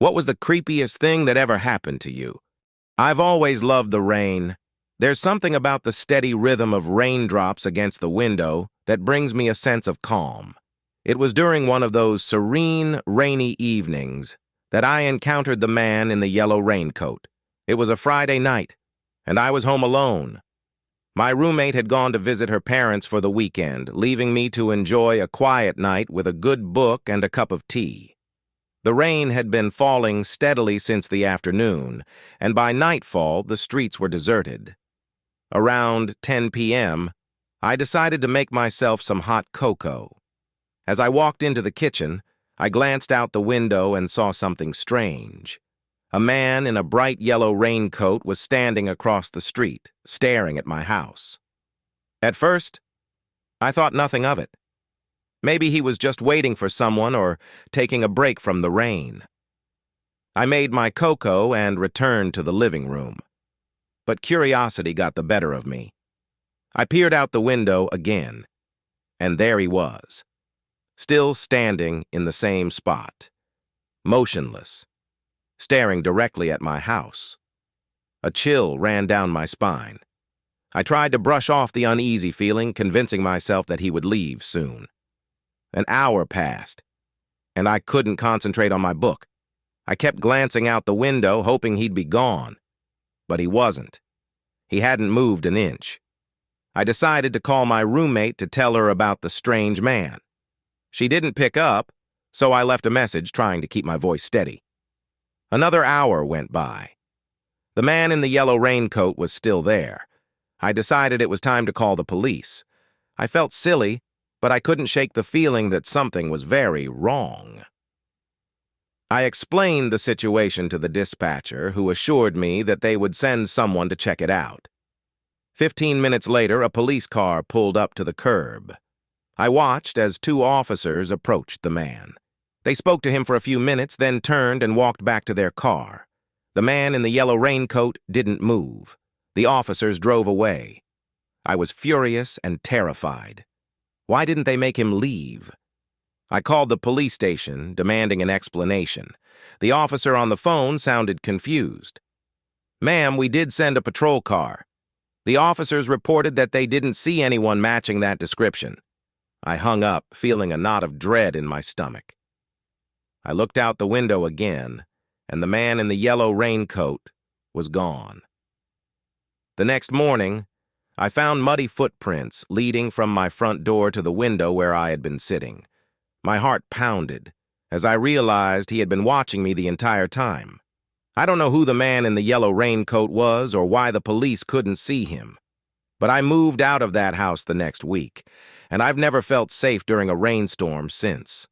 What was the creepiest thing that ever happened to you? I've always loved the rain. There's something about the steady rhythm of raindrops against the window that brings me a sense of calm. It was during one of those serene, rainy evenings that I encountered the man in the yellow raincoat. It was a Friday night, and I was home alone. My roommate had gone to visit her parents for the weekend, leaving me to enjoy a quiet night with a good book and a cup of tea. The rain had been falling steadily since the afternoon, and by nightfall the streets were deserted. Around 10 p.m., I decided to make myself some hot cocoa. As I walked into the kitchen, I glanced out the window and saw something strange. A man in a bright yellow raincoat was standing across the street, staring at my house. At first, I thought nothing of it. Maybe he was just waiting for someone or taking a break from the rain. I made my cocoa and returned to the living room. But curiosity got the better of me. I peered out the window again, and there he was, still standing in the same spot, motionless, staring directly at my house. A chill ran down my spine. I tried to brush off the uneasy feeling, convincing myself that he would leave soon. An hour passed, and I couldn't concentrate on my book. I kept glancing out the window, hoping he'd be gone. But he wasn't. He hadn't moved an inch. I decided to call my roommate to tell her about the strange man. She didn't pick up, so I left a message trying to keep my voice steady. Another hour went by. The man in the yellow raincoat was still there. I decided it was time to call the police. I felt silly, but I couldn't shake the feeling that something was very wrong. I explained the situation to the dispatcher, who assured me that they would send someone to check it out. 15 minutes later, a police car pulled up to the curb. I watched as two officers approached the man. They spoke to him for a few minutes, then turned and walked back to their car. The man in the yellow raincoat didn't move. The officers drove away. I was furious and terrified. Why didn't they make him leave? I called the police station, demanding an explanation. The officer on the phone sounded confused. "Ma'am, we did send a patrol car. The officers reported that they didn't see anyone matching that description." I hung up, feeling a knot of dread in my stomach. I looked out the window again, and the man in the yellow raincoat was gone. The next morning, I found muddy footprints leading from my front door to the window where I had been sitting. My heart pounded as I realized he had been watching me the entire time. I don't know who the man in the yellow raincoat was or why the police couldn't see him. But I moved out of that house the next week, and I've never felt safe during a rainstorm since.